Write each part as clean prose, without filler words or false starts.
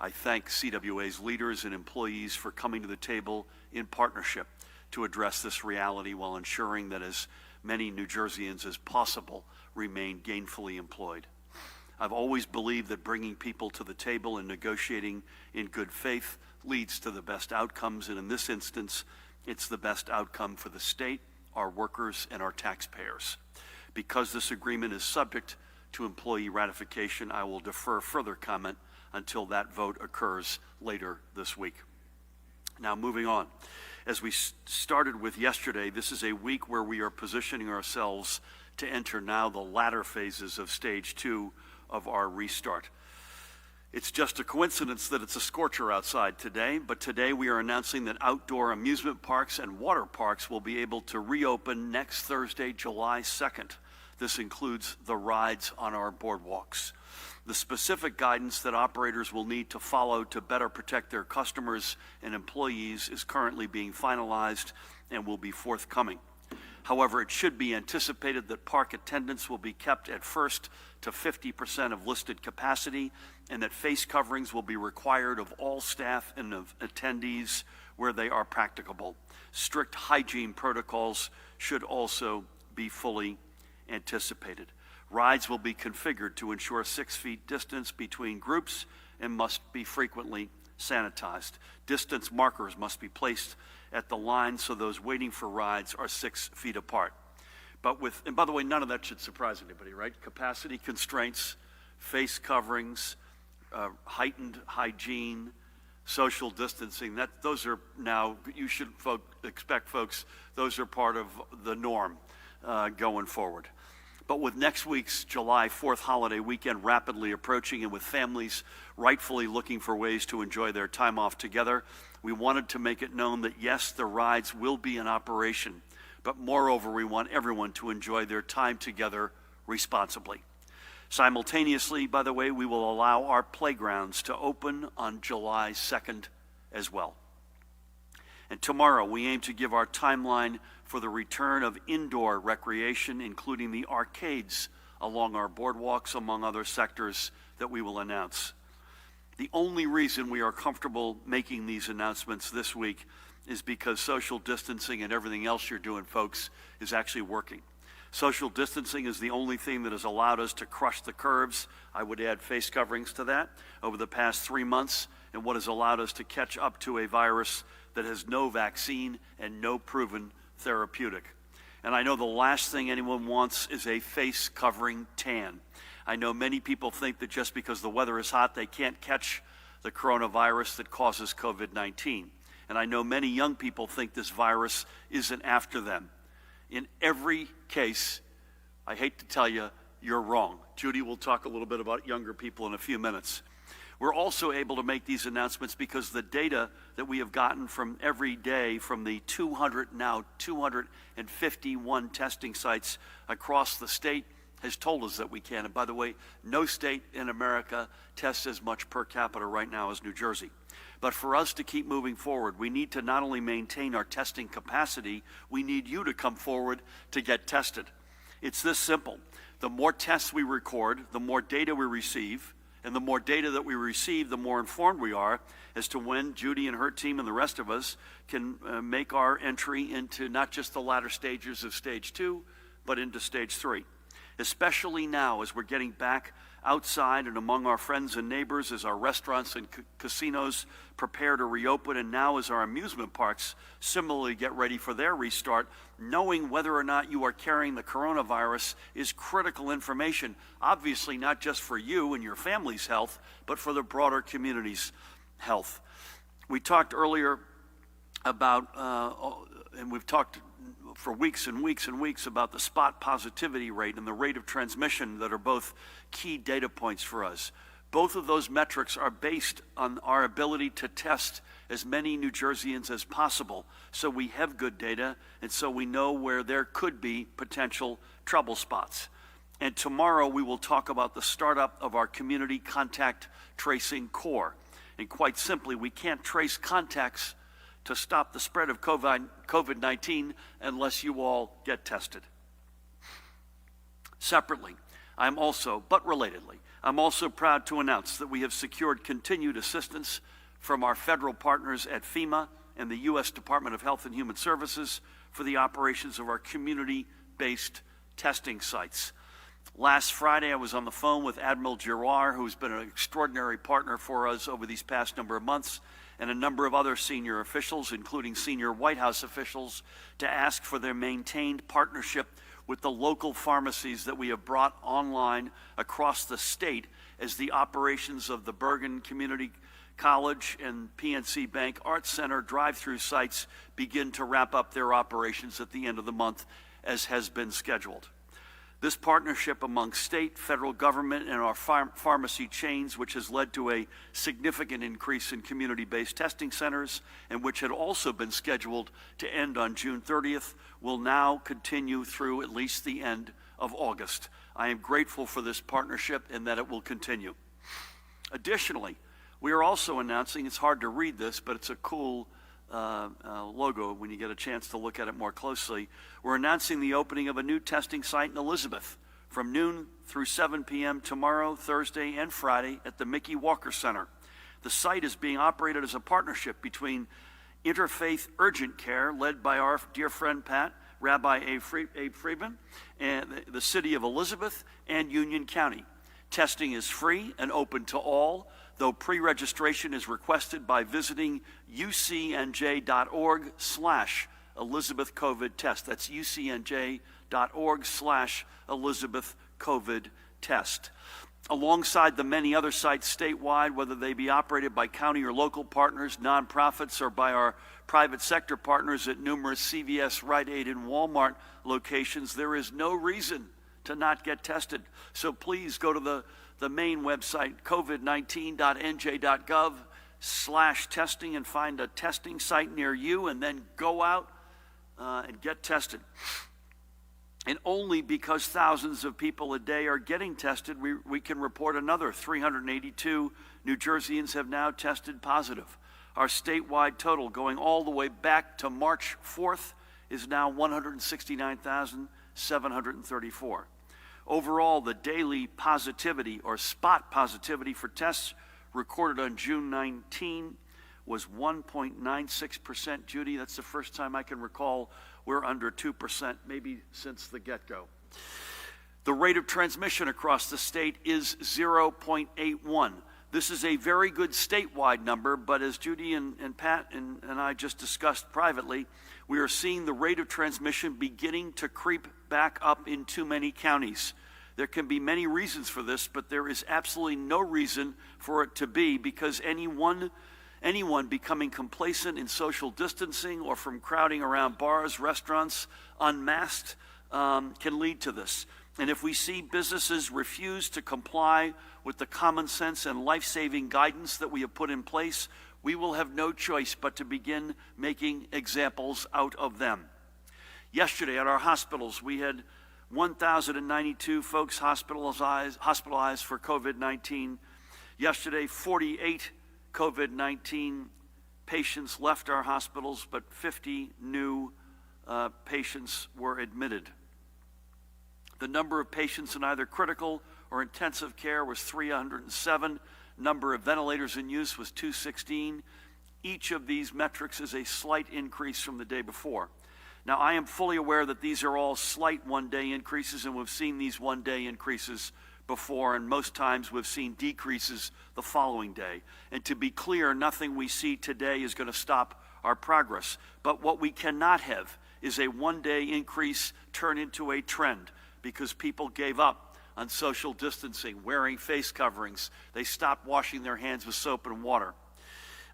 I thank CWA's leaders and employees for coming to the table in partnership to address this reality while ensuring that as many New Jerseyans as possible remain gainfully employed. I've always believed that bringing people to the table and negotiating in good faith leads to the best outcomes, and in this instance, it's the best outcome for the state, our workers, and our taxpayers. Because this agreement is subject to employee ratification, I will defer further comment until that vote occurs later this week. Now, moving on. As we started with yesterday, this is a week where we are positioning ourselves to enter now the latter phases of stage 2 of our restart. It's just a coincidence that it's a scorcher outside today, but today we are announcing that outdoor amusement parks and water parks will be able to reopen next Thursday, July 2nd. This includes the rides on our boardwalks. The specific guidance that operators will need to follow to better protect their customers and employees is currently being finalized and will be forthcoming. However, it should be anticipated that park attendance will be kept at first to 50% of listed capacity, and that face coverings will be required of all staff and of attendees where they are practicable. Strict hygiene protocols should also be fully anticipated. Rides will be configured to ensure 6 feet distance between groups and must be frequently sanitized. Distance markers must be placed at the line so those waiting for rides are 6 feet apart. And by the way, none of that should surprise anybody, right? Capacity constraints, face coverings, heightened hygiene, social distancing, those are now, you should expect, folks, those are part of the norm going forward. But with next week's July 4th holiday weekend rapidly approaching and with families rightfully looking for ways to enjoy their time off together, we wanted to make it known that yes, the rides will be in operation, but moreover, we want everyone to enjoy their time together responsibly. Simultaneously, by the way, we will allow our playgrounds to open on July 2nd as well. And tomorrow, we aim to give our timeline for the return of indoor recreation, including the arcades along our boardwalks, among other sectors that we will announce. The only reason we are comfortable making these announcements this week is because social distancing and everything else you're doing, folks, is actually working. Social distancing is the only thing that has allowed us to crush the curves. I would add face coverings to that over the past 3 months, and what has allowed us to catch up to a virus that has no vaccine and no proven therapeutic. And I know the last thing anyone wants is a face covering tan. I know many people think that just because the weather is hot, they can't catch the coronavirus that causes COVID-19. And I know many young people think this virus isn't after them. In every case, I hate to tell you, you're wrong. Judy will talk a little bit about younger people in a few minutes. We're also able to make these announcements because the data that we have gotten from every day from the 251 testing sites across the state has told us that we can. And by the way, no state in America tests as much per capita right now as New Jersey. But for us to keep moving forward, we need to not only maintain our testing capacity, we need you to come forward to get tested. It's this simple. The more tests we record, the more data we receive, and the more data that we receive, the more informed we are as to when Judy and her team and the rest of us can make our entry into not just the latter stages of stage 2, but into stage 3. Especially now as we're getting back outside and among our friends and neighbors, as our restaurants and casinos prepare to reopen, and now as our amusement parks similarly get ready for their restart, knowing whether or not you are carrying the coronavirus is critical information, obviously not just for you and your family's health, but for the broader community's health. We talked earlier about, and we've talked for weeks and weeks and weeks about the spot positivity rate and the rate of transmission that are both key data points for us. Both of those metrics are based on our ability to test as many New Jerseyans as possible, so we have good data and so we know where there could be potential trouble spots. And tomorrow we will talk about the startup of our community contact tracing core. And quite simply, we can't trace contacts to stop the spread of COVID-19 unless you all get tested. Separately, but relatedly, I'm also proud to announce that we have secured continued assistance from our federal partners at FEMA and the U.S. Department of Health and Human Services for the operations of our community-based testing sites. Last Friday, I was on the phone with Admiral Giroir, who's been an extraordinary partner for us over these past number of months, and a number of other senior officials, including senior White House officials, to ask for their maintained partnership with the local pharmacies that we have brought online across the state as the operations of the Bergen Community College and PNC Bank Arts Center drive-through sites begin to wrap up their operations at the end of the month, as has been scheduled. This partnership among state, federal government, and our pharmacy chains, which has led to a significant increase in community-based testing centers and which had also been scheduled to end on June 30th, will now continue through at least the end of August. I am grateful for this partnership and that it will continue. Additionally, we are also announcing, it's hard to read this, but it's a cool logo when you get a chance to look at it more closely. We're announcing the opening of a new testing site in Elizabeth from noon through 7 p.m. tomorrow, Thursday, and Friday at the Mickey Walker Center. The site is being operated as a partnership between Interfaith Urgent Care, led by our dear friend Pat, Rabbi Abe Friedman, and the city of Elizabeth, and Union County. Testing is free and open to all, though pre-registration is requested by visiting ucnj.org/Elizabeth COVID test. That's ucnj.org/Elizabeth COVID test. Alongside the many other sites statewide, whether they be operated by county or local partners, nonprofits, or by our private sector partners at numerous CVS, Rite Aid, and Walmart locations, there is no reason to not get tested. So please go to the main website, covid19.nj.gov/testing, and find a testing site near you, and then go out and get tested. And only because thousands of people a day are getting tested, we can report another 382 New Jerseyans have now tested positive. Our statewide total, going all the way back to March 4th, is now 169,734. Overall, the daily positivity or spot positivity for tests recorded on June 19 was 1.96%. Judy, that's the first time I can recall we're under 2%, maybe since the get-go. The rate of transmission across the state is 0.81. This is a very good statewide number, but as Judy and Pat and I just discussed privately, we are seeing the rate of transmission beginning to creep back up in too many counties. There can be many reasons for this, but there is absolutely no reason for it to be, because anyone becoming complacent in social distancing or from crowding around bars, restaurants, unmasked, can lead to this. And if we see businesses refuse to comply with the common sense and life-saving guidance that we have put in place, we will have no choice but to begin making examples out of them. Yesterday at our hospitals, we had 1,092 folks hospitalized for COVID-19. Yesterday, 48 COVID-19 patients left our hospitals, but 50 new patients were admitted. The number of patients in either critical or intensive care was 307. Number of ventilators in use was 216. Each of these metrics is a slight increase from the day before. Now, I am fully aware that these are all slight one-day increases, and we've seen these one-day increases before, and most times we've seen decreases the following day. And to be clear, nothing we see today is going to stop our progress. But what we cannot have is a one-day increase turn into a trend, because people gave up on social distancing, wearing face coverings. They stopped washing their hands with soap and water.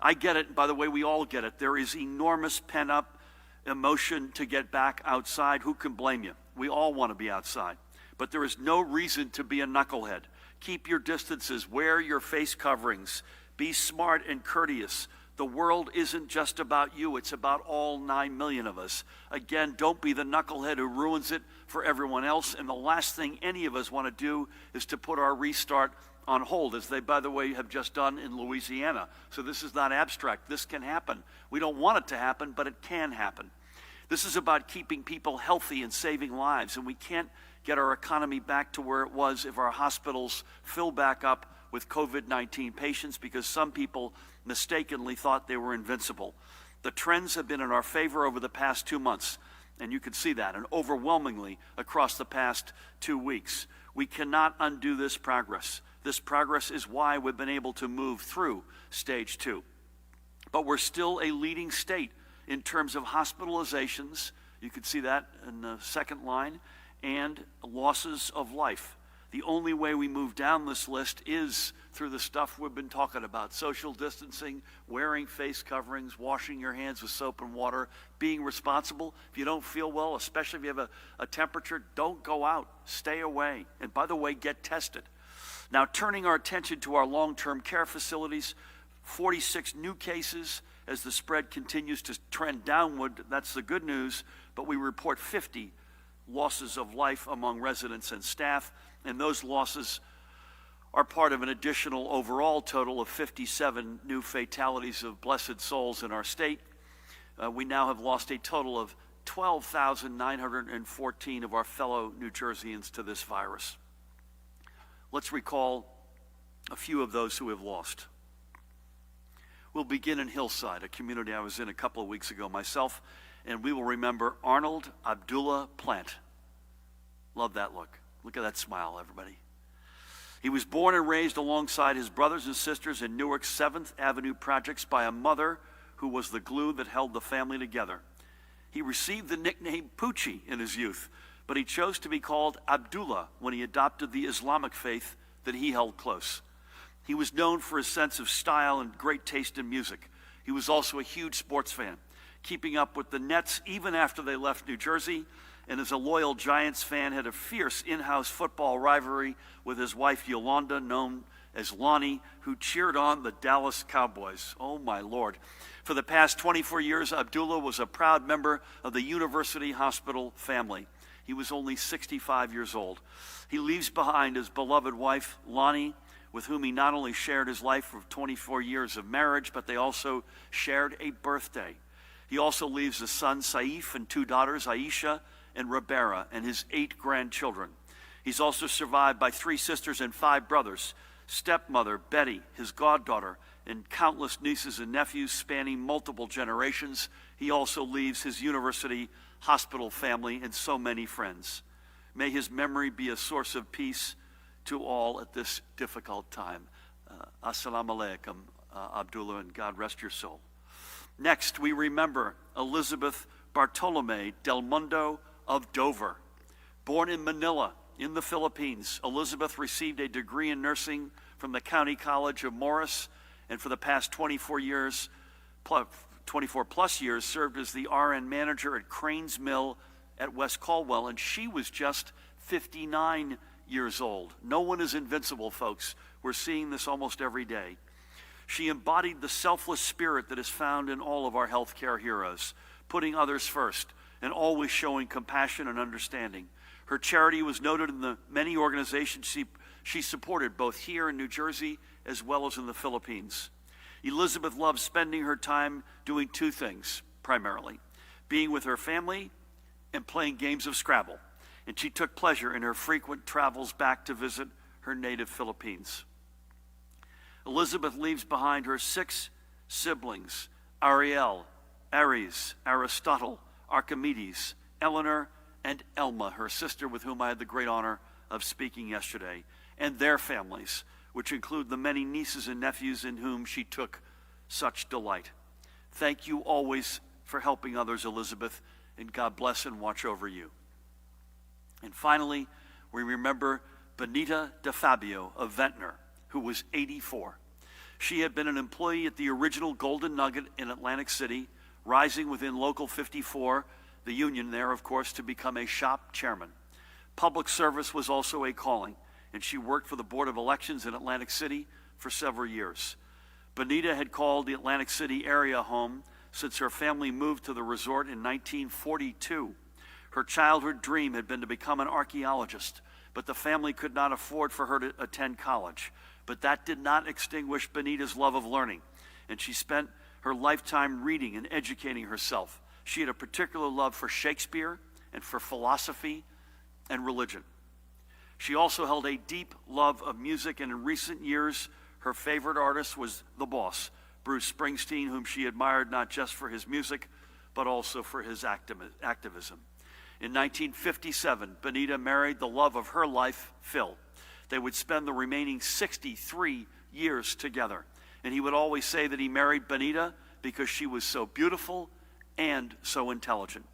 I get it. By the way, we all get it. There is enormous pent-up emotion to get back outside. Who can blame you? We all want to be outside. But there is no reason to be a knucklehead. Keep your distances. Wear your face coverings. Be smart and courteous. The world isn't just about you. It's about all 9 million of us. Again, don't be the knucklehead who ruins it for everyone else. And the last thing any of us want to do is to put our restart on hold, as they, by the way, have just done in Louisiana. So this is not abstract. This can happen. We don't want it to happen, but it can happen. This is about keeping people healthy and saving lives, and we can't get our economy back to where it was if our hospitals fill back up with COVID-19 patients, because some people mistakenly thought they were invincible. The trends have been in our favor over the past 2 months, and you can see that, and overwhelmingly across the past 2 weeks. We cannot undo this progress. This progress is why we've been able to move through stage 2. But we're still a leading state in terms of hospitalizations, you can see that in the second line, and losses of life. The only way we move down this list is through the stuff we've been talking about: social distancing, wearing face coverings, washing your hands with soap and water, being responsible. If you don't feel well, especially if you have a temperature, don't go out, stay away. And by the way, get tested. Now, turning our attention to our long-term care facilities, 46 new cases as the spread continues to trend downward. That's the good news, but we report 50 losses of life among residents and staff, and those losses are part of an additional overall total of 57 new fatalities of blessed souls in our state. We now have lost a total of 12,914 of our fellow New Jerseyans to this virus. Let's recall a few of those who have lost. We'll begin in Hillside, a community I was in a couple of weeks ago myself, and we will remember Arnold Abdullah Plant. Love that look. Look at that smile, everybody. He was born and raised alongside his brothers and sisters in Newark's 7th Avenue projects by a mother who was the glue that held the family together. He received the nickname Poochie in his youth, but he chose to be called Abdullah when he adopted the Islamic faith that he held close. He was known for his sense of style and great taste in music. He was also a huge sports fan, keeping up with the Nets even after they left New Jersey, and as a loyal Giants fan, had a fierce in-house football rivalry with his wife Yolanda, known as Lonnie, who cheered on the Dallas Cowboys. Oh my Lord. For the past 24 years, Abdullah was a proud member of the University Hospital family. He was only 65 years old. He leaves behind his beloved wife, Lonnie, with whom he not only shared his life for 24 years of marriage, but they also shared a birthday. He also leaves a son, Saif, and 2 daughters, Aisha and Rabera, and his 8 grandchildren. He's also survived by 3 sisters and 5 brothers, stepmother, Betty, his goddaughter, and countless nieces and nephews spanning multiple generations. He also leaves his university hospital family and so many friends. May his memory be a source of peace to all at this difficult time. Assalamu alaikum, Abdullah, and God rest your soul. Next, we remember Elizabeth Bartolome Del Mundo of Dover. Born in Manila, in the Philippines, Elizabeth received a degree in nursing from the County College of Morris, and for the past 24 plus years, served as the RN manager at Cranes Mill at West Caldwell, and she was just 59 years old. No one is invincible, folks. We're seeing this almost every day. She embodied the selfless spirit that is found in all of our healthcare heroes, putting others first and always showing compassion and understanding. Her charity was noted in the many organizations she supported, both here in New Jersey as well as in the Philippines. Elizabeth loved spending her time doing 2 things, primarily: being with her family and playing games of Scrabble. And she took pleasure in her frequent travels back to visit her native Philippines. Elizabeth leaves behind her 6 siblings: Ariel, Aries, Aristotle, Archimedes, Eleanor, and Elma, her sister with whom I had the great honor of speaking yesterday, and their families, which include the many nieces and nephews in whom she took such delight. Thank you always for helping others, Elizabeth, and God bless and watch over you. And finally, we remember Benita DeFabio of Ventnor, who was 84. She had been an employee at the original Golden Nugget in Atlantic City, rising within Local 54, the union there, of course, to become a shop chairman. Public service was also a calling, and she worked for the Board of Elections in Atlantic City for several years. Benita had called the Atlantic City area home since her family moved to the resort in 1942. Her childhood dream had been to become an archaeologist, but the family could not afford for her to attend college. But that did not extinguish Benita's love of learning, and she spent her lifetime reading and educating herself. She had a particular love for Shakespeare and for philosophy and religion. She also held a deep love of music, and in recent years, her favorite artist was the boss, Bruce Springsteen, whom she admired not just for his music, but also for his activism. In 1957, Benita married the love of her life, Phil. They would spend the remaining 63 years together. And he would always say that he married Benita because she was so beautiful and so intelligent.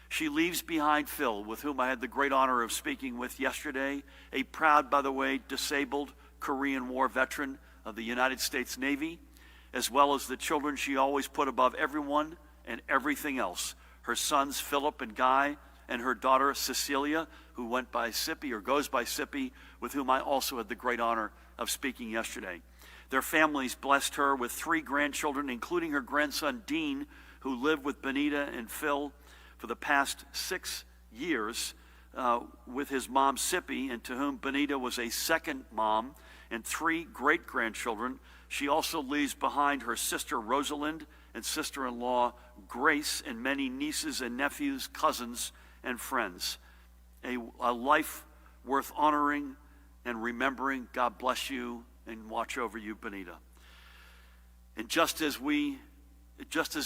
She leaves behind Phil, with whom I had the great honor of speaking with yesterday, a proud, by the way, disabled Korean War veteran of the United States Navy, as well as the children she always put above everyone and everything else. Her sons, Philip and Guy, and her daughter, Cecilia, who went by Sippy, or goes by Sippy, with whom I also had the great honor of speaking yesterday. Their families blessed her with 3 grandchildren, including her grandson, Dean, who lived with Benita and Phil for the past 6 years with his mom, Sippy, and to whom Benita was a second mom, and 3 great-grandchildren. She also leaves behind her sister, Rosalind, and sister-in-law, Grace, and many nieces and nephews, cousins, and friends. A life worth honoring and remembering. God bless you and watch over you, Benita. And just as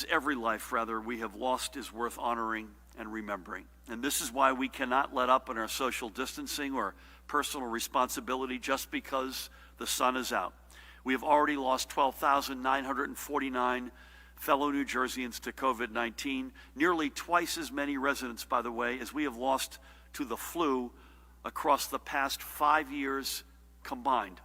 every life, we have lost is worth honoring and remembering. And this is why we cannot let up on our social distancing or personal responsibility just because the sun is out. We have already lost 12,949 fellow New Jerseyans to COVID-19, nearly twice as many residents, by the way, as we have lost to the flu across the past 5 years combined.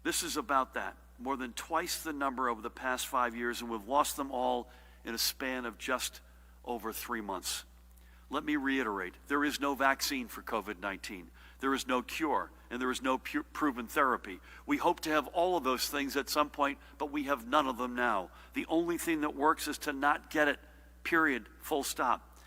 This is about that. More than twice the number over the past 5 years, and we've lost them all in a span of just over 3 months. Let me reiterate, there is no vaccine for COVID-19. There is no cure, and there is no proven therapy. We hope to have all of those things at some point, but we have none of them now. The only thing that works is to not get it, period, full stop.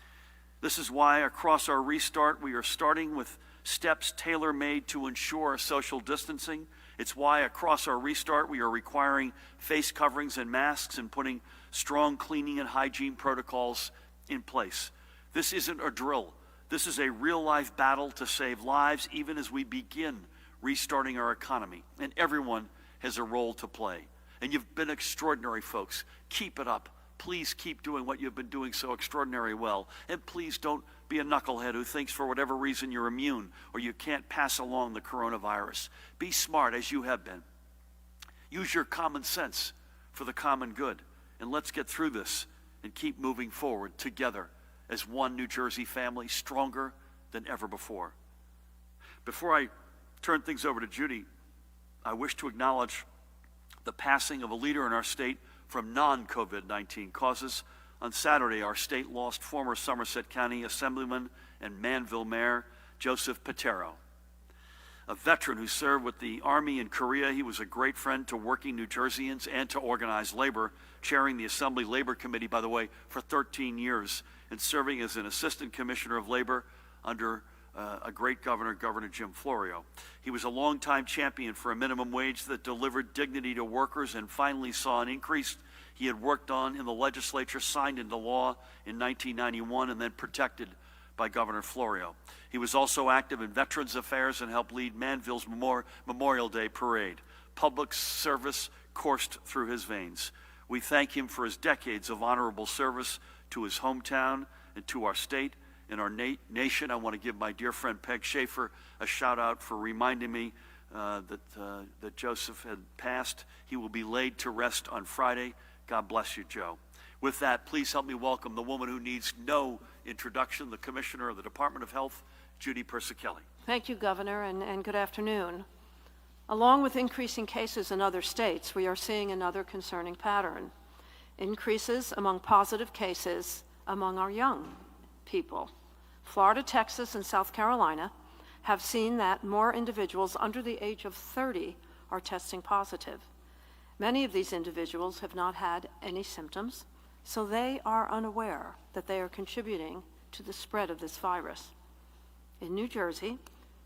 This is why across our restart, we are starting with steps tailor-made to ensure social distancing. It's why across our restart, we are requiring face coverings and masks and putting strong cleaning and hygiene protocols in place. This isn't a drill. This is a real-life battle to save lives, even as we begin restarting our economy. And everyone has a role to play. And you've been extraordinary, folks. Keep it up. Please keep doing what you've been doing so extraordinarily well. And please don't be a knucklehead who thinks for whatever reason you're immune or you can't pass along the coronavirus. Be smart, as you have been. Use your common sense for the common good. And let's get through this and keep moving forward together as one New Jersey family, stronger than ever before. Before I turn things over to Judy, I wish to acknowledge the passing of a leader in our state from non-COVID-19 causes. On Saturday, our state lost former Somerset County Assemblyman and Manville Mayor Joseph Patero. A veteran who served with the Army in Korea, he was a great friend to working New Jerseyans and to organized labor, chairing the Assembly Labor Committee, by the way, for 13 years, and serving as an assistant commissioner of labor under a great governor, Governor Jim Florio. He was a longtime champion for a minimum wage that delivered dignity to workers and finally saw an increase he had worked on in the legislature, signed into law in 1991, and then protected by Governor Florio. He was also active in Veterans Affairs and helped lead Manville's Memorial Day Parade. Public service coursed through his veins. We thank him for his decades of honorable service to his hometown and to our state and our nation. I want to give my dear friend Peg Schaefer a shout out for reminding me that Joseph had passed. He will be laid to rest on Friday. God bless you, Joe. With that, please help me welcome the woman who needs no introduction, the Commissioner of the Department of Health, Judy Persichilli. Thank you, Governor, and good afternoon. Along with increasing cases in other states, we are seeing another concerning pattern: increases among positive cases among our young people. Florida, Texas, and South Carolina have seen that more individuals under the age of 30 are testing positive. Many of these individuals have not had any symptoms, so they are unaware that they are contributing to the spread of this virus. In New Jersey,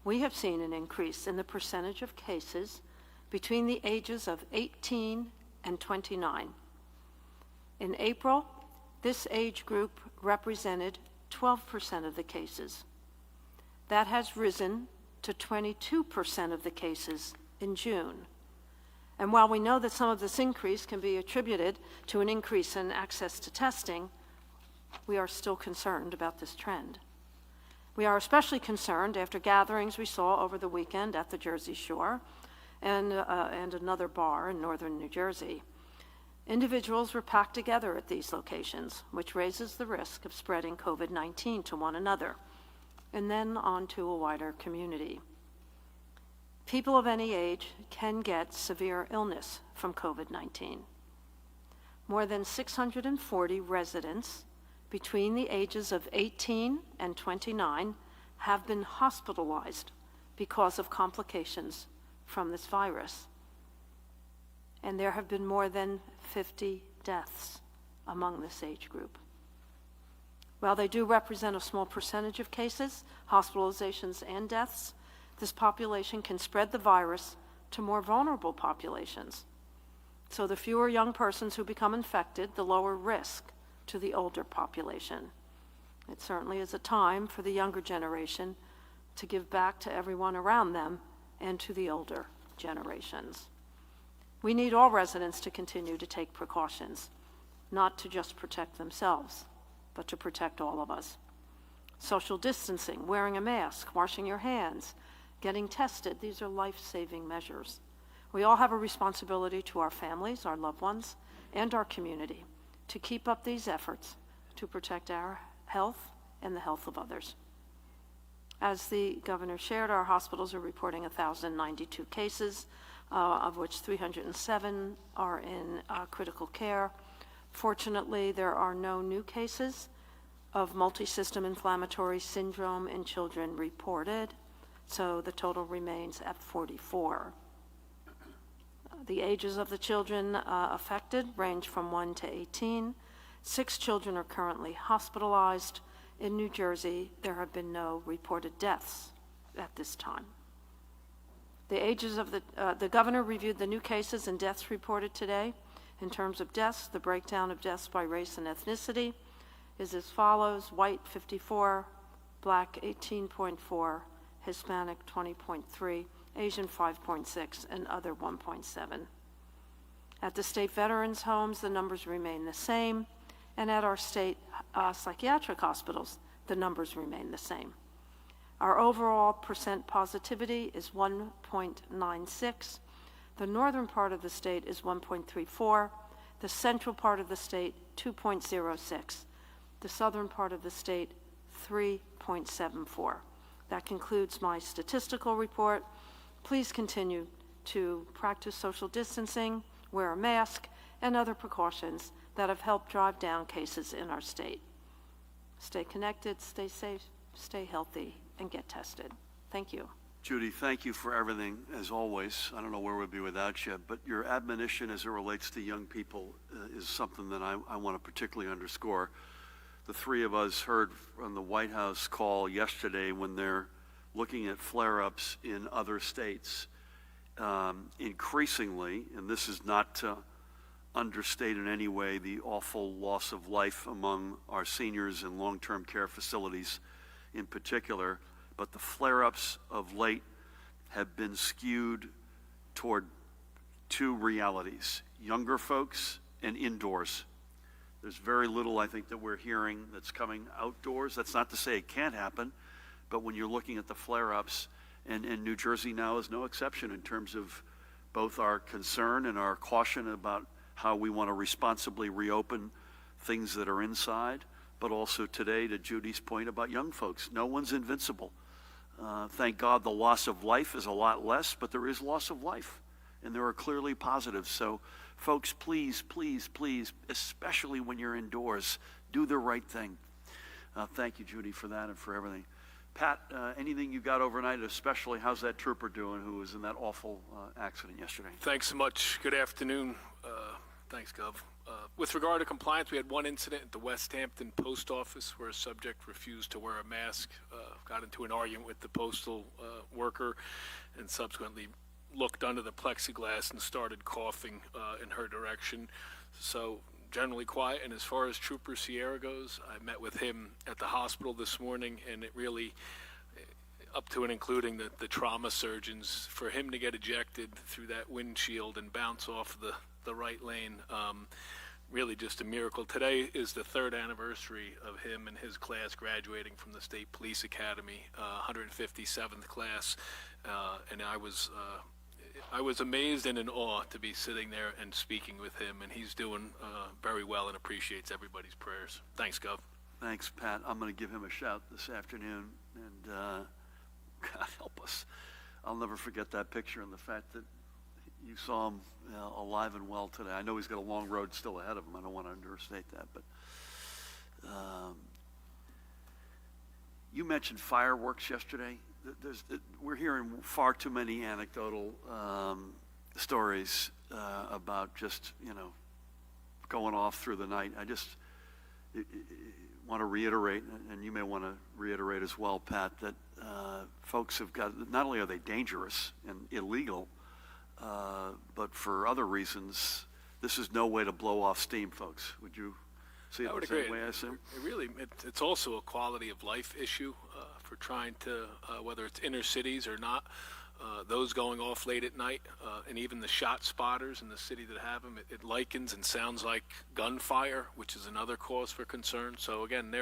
we have seen an increase in the percentage of cases between the ages of 18 and 29. In April, this age group represented 12% of the cases. That has risen to 22% of the cases in June. And while we know that some of this increase can be attributed to an increase in access to testing, we are still concerned about this trend. We are especially concerned after gatherings we saw over the weekend at the Jersey Shore and another bar in northern New Jersey. Individuals were packed together at these locations, which raises the risk of spreading COVID-19 to one another, and then on to a wider community. People of any age can get severe illness from COVID-19. More than 640 residents between the ages of 18 and 29 have been hospitalized because of complications from this virus. And there have been more than 50 deaths among this age group. While they do represent a small percentage of cases, hospitalizations, and deaths, this population can spread the virus to more vulnerable populations. So the fewer young persons who become infected, the lower risk to the older population. It certainly is a time for the younger generation to give back to everyone around them and to the older generations. We need all residents to continue to take precautions, not to just protect themselves, but to protect all of us. Social distancing, wearing a mask, washing your hands, getting tested, these are life-saving measures. We all have a responsibility to our families, our loved ones, and our community to keep up these efforts to protect our health and the health of others. As the governor shared, our hospitals are reporting 1,092 cases, of which 307 are in critical care. Fortunately, there are no new cases of multisystem inflammatory syndrome in children reported, so the total remains at 44. The ages of the children affected range from 1 to 18. 6 children are currently hospitalized. In New Jersey, there have been no reported deaths at this time. The ages of the governor reviewed the new cases and deaths reported today. In terms of deaths, the breakdown of deaths by race and ethnicity is as follows: white 54, black 18.4, Hispanic 20.3, Asian 5.6, and other 1.7. At the state veterans' homes, the numbers remain the same, and at our state psychiatric hospitals, the numbers remain the same. Our overall percent positivity is 1.96. The northern part of the state is 1.34. The central part of the state, 2.06. The southern part of the state, 3.74. That concludes my statistical report. Please continue to practice social distancing, wear a mask, and other precautions that have helped drive down cases in our state. Stay connected, stay safe, stay healthy, and get tested. Thank you. Judy, thank you for everything, as always. I don't know where we'd be without you, but your admonition as it relates to young people is something that I want to particularly underscore. The three of us heard from the White House call yesterday when they're looking at flare-ups in other states. Increasingly, and this is not to understate in any way the awful loss of life among our seniors in long-term care facilities in particular, but the flare-ups of late have been skewed toward two realities: younger folks and indoors. There's very little, I think, that we're hearing that's coming outdoors. That's not to say it can't happen, but when you're looking at the flare-ups, and New Jersey now is no exception in terms of both our concern and our caution about how we want to responsibly reopen things that are inside, but also today, to Judy's point about young folks, no one's invincible. Thank God the loss of life is a lot less, but there is loss of life, and there are clearly positives. So, folks, please, please, please, especially when you're indoors, do the right thing. Thank you, Judy, for that and for everything. Pat, anything you got overnight, especially how's that trooper doing who was in that awful accident yesterday? Thanks so much. Good afternoon. Thanks, Gov. With regard to compliance, we had one incident at the West Hampton post office where a subject refused to wear a mask, got into an argument with the postal worker, and subsequently looked under the plexiglass and started coughing in her direction. So generally quiet. And as far as Trooper Sierra goes, I met with him at the hospital this morning, and it really, up to and including the trauma surgeons, for him to get ejected through that windshield and bounce off the right lane, really just a miracle. Today is the 3rd anniversary of him and his class graduating from the State Police Academy, 157th class, and I was amazed and in awe to be sitting there and speaking with him, and he's doing very well and appreciates everybody's prayers. Thanks, Gov. Thanks, Pat. I'm going to give him a shout this afternoon, and God help us. I'll never forget that picture and the fact that you saw him alive and well today. I know he's got a long road still ahead of him. I don't want to understate that, but you mentioned fireworks yesterday. We're hearing far too many anecdotal stories about just, going off through the night. I just want to reiterate, and you may want to reiterate as well, Pat, that folks have got, not only are they dangerous and illegal, but for other reasons, this is no way to blow off steam, folks. Would you see it the same way, I assume? It's also a quality of life issue for trying to, whether it's inner cities or not, those going off late at night, and even the shot spotters in the city that have them, it likens and sounds like gunfire, which is another cause for concern. So again,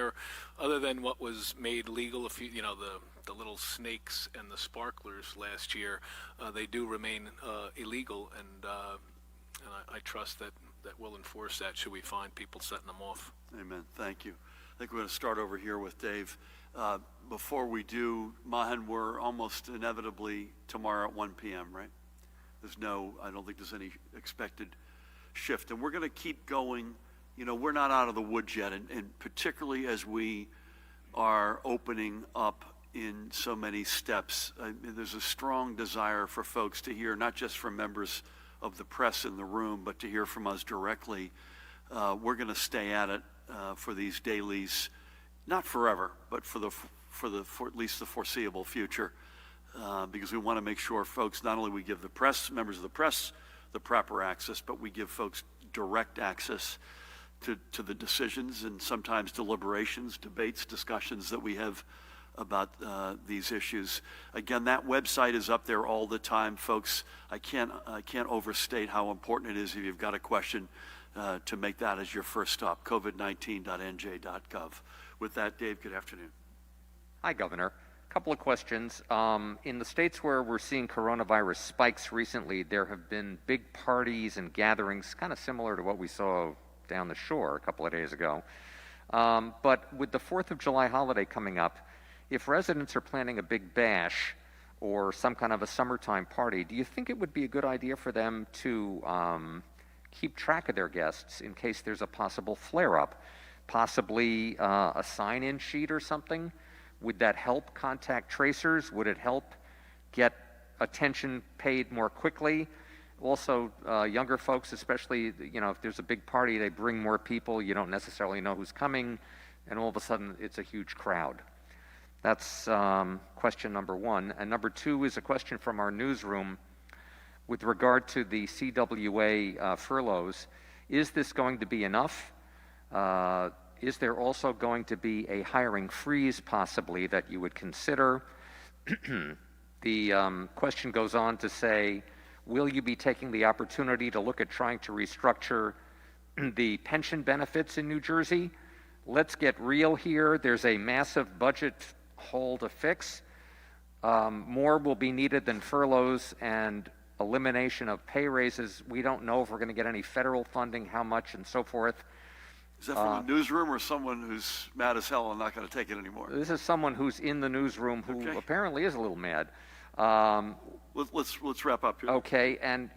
other than what was made legal, the little snakes and the sparklers last year, they do remain illegal, and I trust that we'll enforce that should we find people setting them off. Amen. Thank you. I think we're going to start over here with Dave. Before we do, Mahan, we're almost inevitably tomorrow at 1 p.m., right? I don't think there's any expected shift. And we're going to keep going. We're not out of the woods yet, and particularly as we are opening up in so many steps, there's a strong desire for folks to hear, not just from members of the press in the room, but to hear from us directly. We're going to stay at it for these dailies, not forever, but for at least the foreseeable future, because we want to make sure folks, not only we give the press, members of the press, the proper access, but we give folks direct access to the decisions and sometimes deliberations, debates, discussions that we have about these issues. Again, that website is up there all the time, folks. I can't overstate how important it is if you've got a question to make that as your first stop, covid19.nj.gov. With that, Dave, good afternoon. Hi, Governor. A couple of questions. In the states where we're seeing coronavirus spikes recently, there have been big parties and gatherings, kind of similar to what we saw down the shore a couple of days ago. But with the 4th of July holiday coming up, if residents are planning a big bash or some kind of a summertime party, do you think it would be a good idea for them to keep track of their guests in case there's a possible flare-up? Possibly a sign-in sheet or something? Would that help contact tracers? Would it help get attention paid more quickly? Also, younger folks, especially, if there's a big party, they bring more people, you don't necessarily know who's coming, and all of a sudden it's a huge crowd. That's question number one. And number two is a question from our newsroom with regard to the CWA furloughs. Is this going to be enough? Is there also going to be a hiring freeze possibly that you would consider? The question goes on to say, will you be taking the opportunity to look at trying to restructure the pension benefits in New Jersey? Let's get real here. There's a massive budget hole to fix. More will be needed than furloughs and elimination of pay raises. We don't know if we're going to get any federal funding, how much, and so forth. Is that from the newsroom or someone who's mad as hell and not going to take it anymore? This is someone who's in the newsroom who apparently is a little mad. Let's wrap up here. Okay, and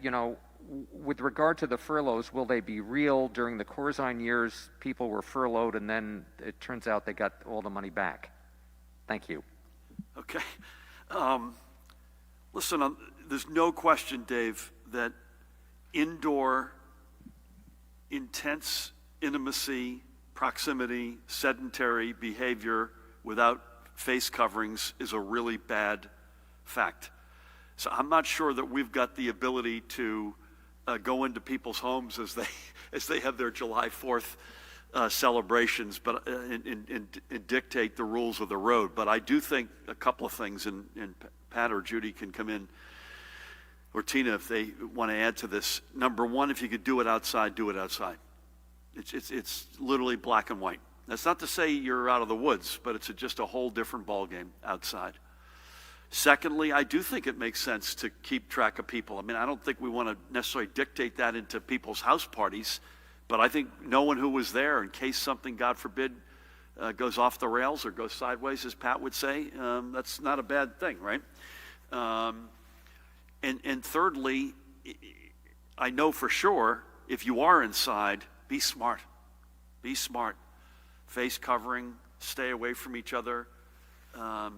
with regard to the furloughs, will they be real? During the Corzine years, people were furloughed, and then it turns out they got all the money back. Thank you. Okay. Listen, there's no question, Dave, that indoor, intense intimacy, proximity, sedentary behavior without face coverings is a really bad fact. So I'm not sure that we've got the ability to go into people's homes as they have their July 4th celebrations, but and dictate the rules of the road. But I do think a couple of things, and Pat or Judy can come in, or Tina if they want to add to this. Number one, if you could do it outside, do it outside. It's literally black and white. That's not to say you're out of the woods, but it's just a whole different ballgame outside. Secondly, I do think it makes sense to keep track of people. I mean, I don't think we want to necessarily dictate that into people's house parties, but I think knowing who was there in case something, God forbid, goes off the rails or goes sideways, as Pat would say, that's not a bad thing, right? And thirdly, I know for sure if you are inside, be smart. Be smart. Face covering, stay away from each other. And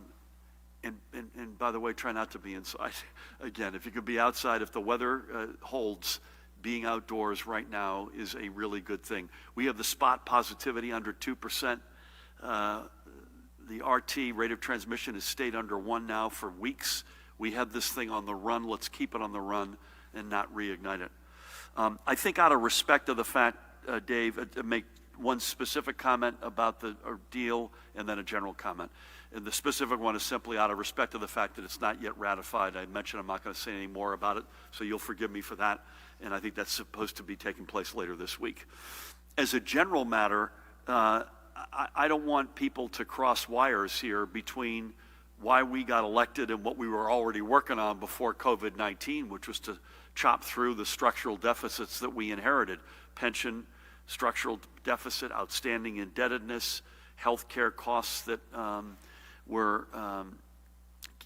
by the way, try not to be inside. Again, if you could be outside, if the weather holds, being outdoors right now is a really good thing. We have the spot positivity under 2%. The RT, rate of transmission, has stayed under 1 now for weeks. We have this thing on the run. Let's keep it on the run and not reignite it. I think out of respect of the fact, Dave, make one specific comment about the deal and then a general comment. And the specific one is simply out of respect of the fact that it's not yet ratified. I mentioned I'm not going to say any more about it, so you'll forgive me for that. And I think that's supposed to be taking place later this week. As a general matter, I don't want people to cross wires here between why we got elected and what we were already working on before COVID-19, which was to chop through the structural deficits that we inherited. Pension, structural deficit, outstanding indebtedness, healthcare costs that were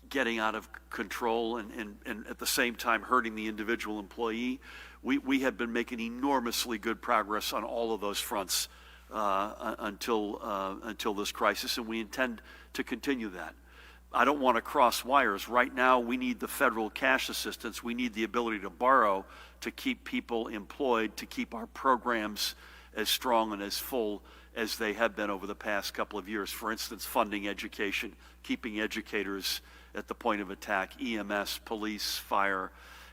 getting out of control and at the same time hurting the individual employee. We have been making enormously good progress on all of those fronts until this crisis, and we intend to continue that. I don't want to cross wires. Right now, we need the federal cash assistance. We need the ability to borrow to keep people employed, to keep our programs as strong and as full as they have been over the past couple of years. For instance, funding education, keeping educators at the point of attack, EMS, police, fire,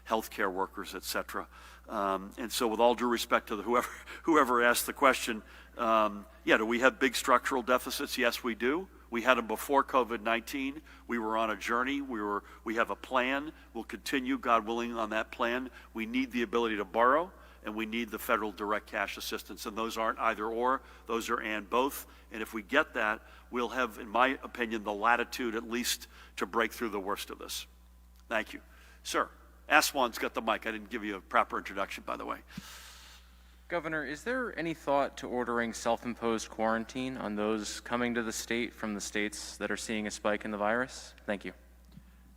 healthcare workers, et cetera. And so with all due respect to whoever asked the question, do we have big structural deficits? Yes, we do. We had them before COVID-19. We were on a journey. We have a plan. We'll continue, God willing, on that plan. We need the ability to borrow, and we need the federal direct cash assistance. And those aren't either or. Those are and both. And if we get that, we'll have, in my opinion, the latitude at least to break through the worst of this. Thank you. Sir, Aswan's got the mic. I didn't give you a proper introduction, by the way. Governor, is there any thought to ordering self-imposed quarantine on those coming to the state from the states that are seeing a spike in the virus? Thank you.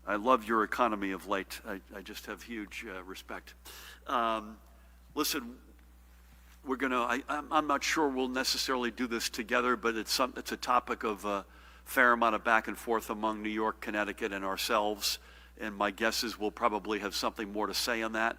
I love your economy of late. I just have huge respect. Listen, I'm not sure we'll necessarily do this together, but it's a topic of a fair amount of back and forth among New York, Connecticut, and ourselves. And my guess is we'll probably have something more to say on that.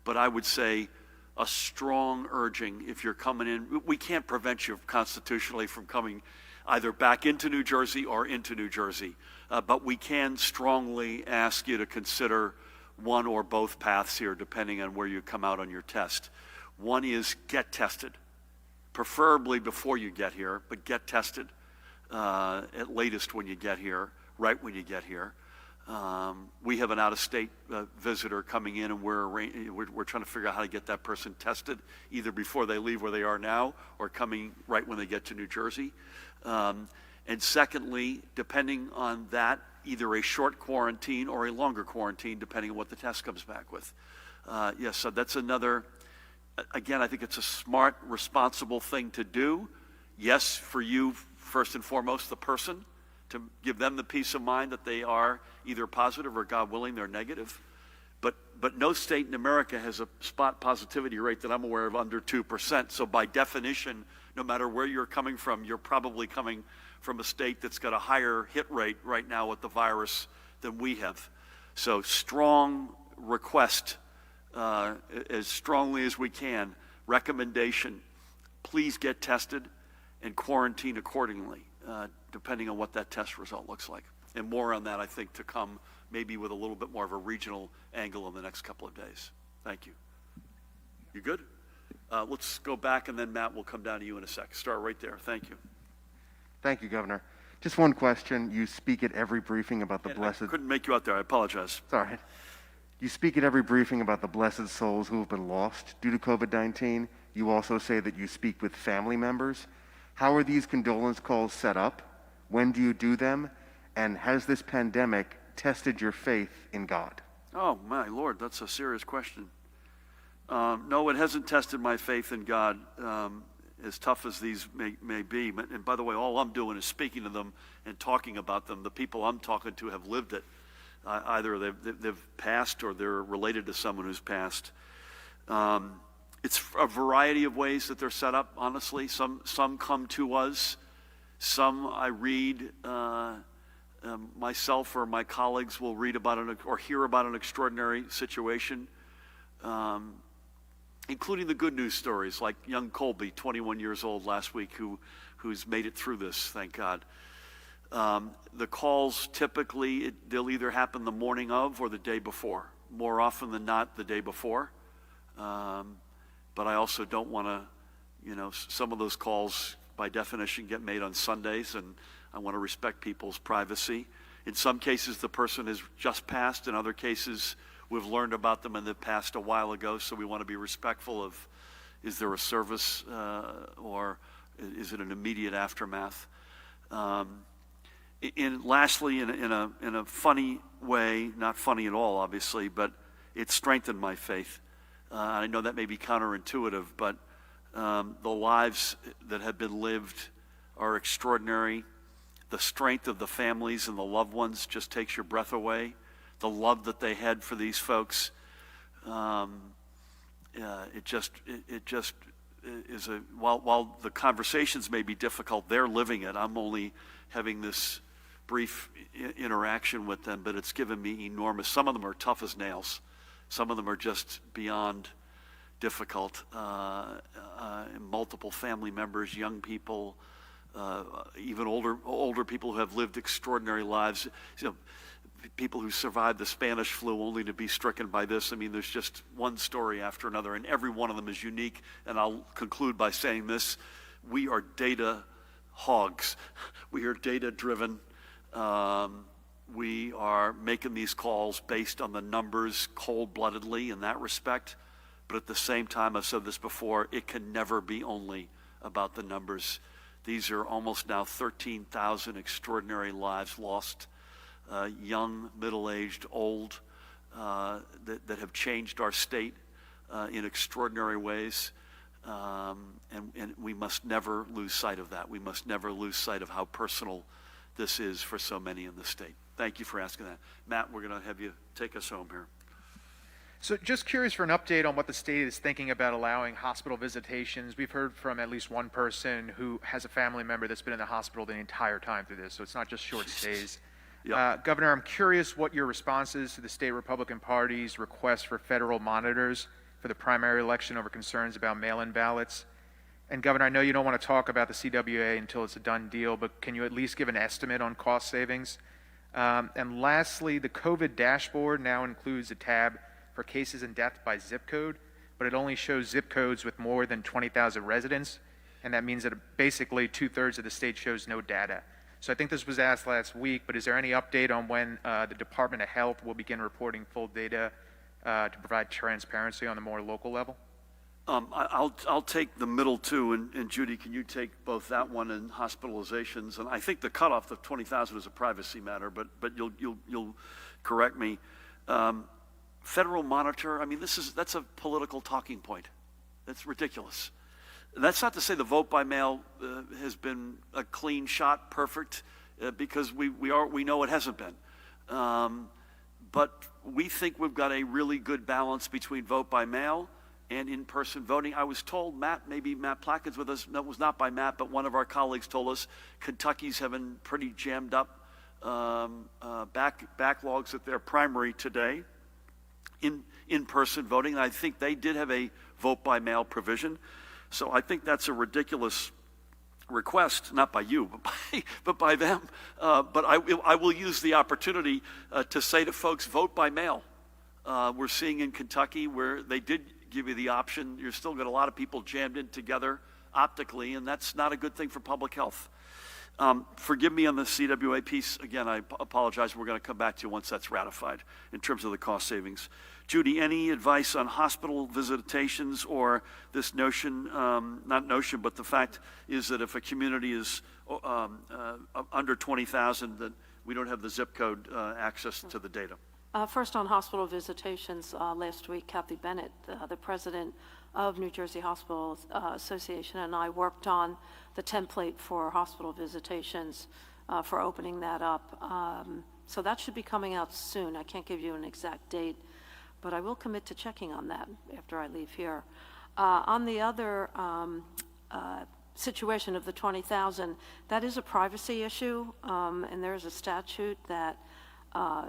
But I would say a strong urging, if you're coming in, we can't prevent you constitutionally from coming either back into New Jersey or into New Jersey, but we can strongly ask you to consider one or both paths here, depending on where you come out on your test. One is get tested, preferably before you get here, but get tested at latest when you get here, right when you get here. We have an out-of-state visitor coming in, and we're trying to figure out how to get that person tested, either before they leave where they are now or coming right when they get to New Jersey. And secondly, depending on that, either a short quarantine or a longer quarantine, depending on what the test comes back with. So that's another, again, I think it's a smart, responsible thing to do. Yes, for you, first and foremost, the person, to give them the peace of mind that they are either positive or, God willing, they're negative. But no state in America has a spot positivity rate that I'm aware of under 2%. So by definition, no matter where you're coming from, you're probably coming from a state that's got a higher hit rate right now with the virus than we have. So strong request, as strongly as we can, recommendation, please get tested and quarantine accordingly, depending on what that test result looks like. And more on that, I think, to come, maybe with a little bit more of a regional angle in the next couple of days. Thank you. You good? Let's go back, and then Matt will come down to you in a sec. Start right there. Thank you. Thank you, Governor. Just one question. You speak at every briefing about the And blessed... I couldn't make you out there. I apologize. It's all right. You speak at every briefing about the blessed souls who have been lost due to COVID-19. You also say that you speak with family members. How are these condolence calls set up? When do you do them? And has this pandemic tested your faith in God? Oh, my Lord, that's a serious question. No, it hasn't tested my faith in God, as tough as these may be. And by the way, all I'm doing is speaking to them and talking about them. The people I'm talking to have lived it. Either they've passed or they're related to someone who's passed. It's a variety of ways that they're set up, honestly. Some come to us. Some I read, myself or my colleagues will read about or hear about an extraordinary situation, including the good news stories, like young Colby, 21 years old last week, who's made it through this, thank God. The calls typically, they'll either happen the morning of or the day before. More often than not, the day before. But I also don't want to, some of those calls by definition get made on Sundays, and I want to respect people's privacy. In some cases, the person has just passed. In other cases, we've learned about them and they've passed a while ago, so we want to be respectful of, is there a service or is it an immediate aftermath? Lastly, in a funny way, not funny at all, obviously, but it strengthened my faith. I know that may be counterintuitive, but the lives that have been lived are extraordinary. The strength of the families and the loved ones just takes your breath away. The love that they had for these folks, it just is a. While the conversations may be difficult, they're living it. I'm only having this brief interaction with them, but it's given me enormous. Some of them are tough as nails. Some of them are just beyond difficult. Multiple family members, young people, even older people who have lived extraordinary lives. People who survived the Spanish flu only to be stricken by this. I mean, there's just one story after another, and every one of them is unique. And I'll conclude by saying this: we are data hogs. We are data driven. We are making these calls based on the numbers cold-bloodedly in that respect. But at the same time, I've said this before, it can never be only about the numbers. These are almost now 13,000 extraordinary lives lost, young, middle-aged, old, that have changed our state in extraordinary ways. And we must never lose sight of that. We must never lose sight of how personal this is for so many in the state. Thank you for asking that. Matt, we're going to have you take us home here. So just curious for an update on what the state is thinking about allowing hospital visitations. We've heard from at least one person who has a family member that's been in the hospital the entire time through this, so it's not just short stays. Yep. Governor, I'm curious what your response is to the state Republican Party's request for federal monitors for the primary election over concerns about mail-in ballots. And Governor, I know you don't want to talk about the CWA until it's a done deal, but can you at least give an estimate on cost savings? And lastly, the COVID dashboard now includes a tab for cases and death by zip code, but it only shows zip codes with more than 20,000 residents, and that means that basically 2/3 of the state shows no data. So I think this was asked last week, but is there any update on when the Department of Health will begin reporting full data to provide transparency on the more local level? I'll take the middle two, and Judy, can you take both that one and hospitalizations? And I think the cutoff of 20,000 is a privacy matter, but you'll correct me. Federal monitor, I mean, that's a political talking point. That's ridiculous. That's not to say the vote by mail has been a clean shot, perfect, because we know it hasn't been. But we think we've got a really good balance between vote by mail and in-person voting. I was told, maybe Matt Plackett's with us, that was not by Matt, but one of our colleagues told us Kentucky's having pretty jammed up backlogs at their primary today. In-person voting, and I think they did have a vote-by-mail provision. So I think that's a ridiculous request, not by you, but by them. But I will use the opportunity to say to folks, vote by mail. We're seeing in Kentucky where they did give you the option. You're still got a lot of people jammed in together optically, and that's not a good thing for public health. Forgive me on the CWA piece. Again, I apologize. We're going to come back to you once that's ratified in terms of the cost savings. Judy, any advice on hospital visitations or this notion, not notion, but the fact is that if a community is under 20,000, that we don't have the zip code access to the data? First, on hospital visitations, last week, Kathy Bennett, the president of New Jersey Hospital Association, and I worked on the template for hospital visitations for opening that up. So that should be coming out soon. I can't give you an exact date, but I will commit to checking on that after I leave here. On the other situation of the 20,000, that is a privacy issue, and there is a statute that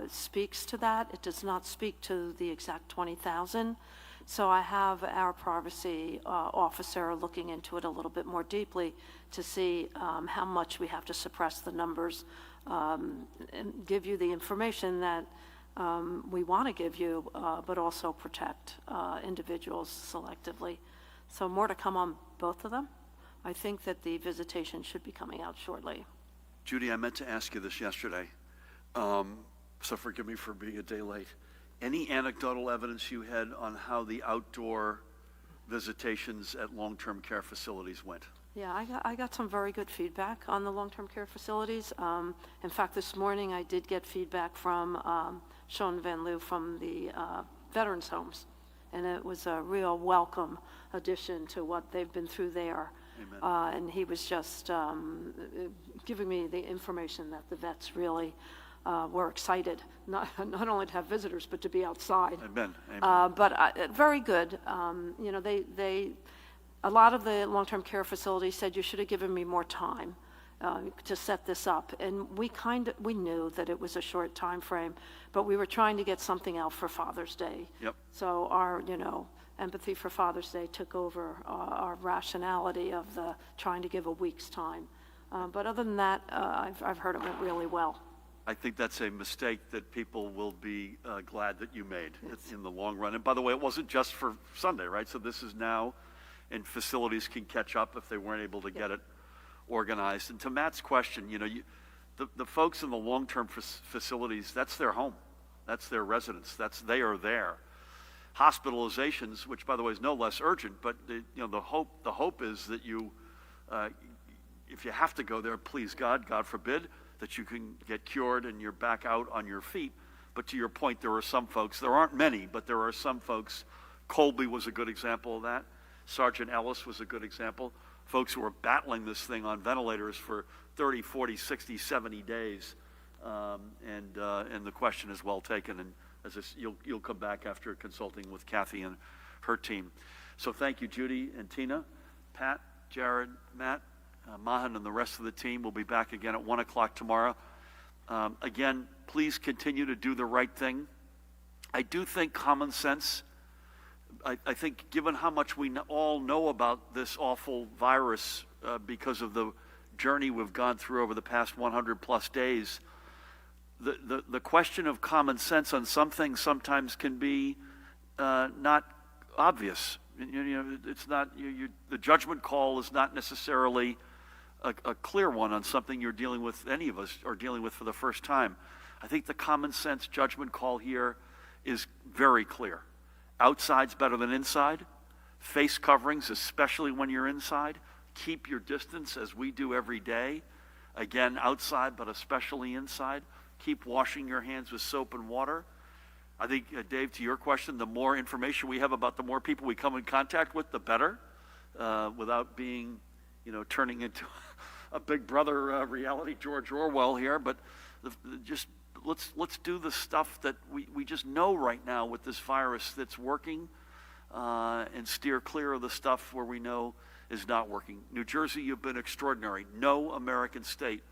speaks to that. It does not speak to the exact 20,000. So I have our privacy officer looking into it a little bit more deeply to see how much we have to suppress the numbers and give you the information that we want to give you, but also protect individuals selectively. So more to come on both of them. I think that the visitation should be coming out shortly. Judy, I meant to ask you this yesterday, so forgive me for being a day late. Any anecdotal evidence you had on how the outdoor visitations at long-term care facilities went? Yeah, I got some very good feedback on the long-term care facilities. In fact, this morning I did get feedback from Sean Van Loo from the veterans homes, and it was a real welcome addition to what they've been through there. And he was just giving me the information that the vets really were excited, not only to have visitors, but to be outside. Amen. But very good. You know, a lot of the long-term care facilities said you should have given me more time to set this up, and we knew that it was a short time frame, but we were trying to get something out for Father's Day. Yep. So our, empathy for Father's Day took over our rationality of the trying to give a week's time. But other than that, I've heard it went really well. I think that's a mistake that people will be glad that you made in the long run. And by the way, it wasn't just for Sunday, right? So this is now, and facilities can catch up if they weren't able to get it organized. And to Matt's question, the folks in the long-term facilities, that's their home. That's their residence. They are there. Hospitalizations, which by the way is no less urgent, but the hope is that you, if you have to go there, please God forbid, that you can get cured and you're back out on your feet. But to your point, there are some folks, there aren't many, but there are some folks. Colby was a good example of that. Sergeant Ellis was a good example. Folks who were battling this thing on ventilators for 30, 40, 60, 70 days. And the question is well taken. And as you'll come back after consulting with Kathy and her team. So thank you, Judy and Tina, Pat, Jared, Matt, Mahan, and the rest of the team. Will be back again at 1 o'clock tomorrow. Again, please continue to do the right thing. I do think common sense, I think given how much we all know about this awful virus because of the journey we've gone through over the past 100 plus days, the question of common sense on some things sometimes can be not obvious. It's not, the judgment call is not necessarily a clear one on something you're dealing with, any of us are dealing with for the first time. I think the common sense judgment call here is very clear. Outside's better than inside. Face coverings, especially when you're inside. Keep your distance as we do every day. Again, outside, but especially inside. Keep washing your hands with soap and water. I think, Dave, to your question, the more information we have about the more people we come in contact with, the better, without being, turning into a Big Brother reality George Orwell here. But just let's do the stuff that we just know right now with this virus that's working, and steer clear of the stuff where we know is not working. New Jersey, you've been extraordinary. No American state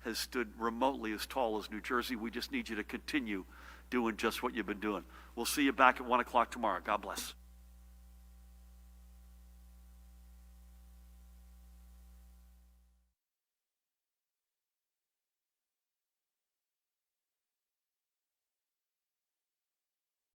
has stood remotely as tall as New Jersey. We just need you to continue doing just what you've been doing. We'll see you back at 1 o'clock tomorrow. God bless.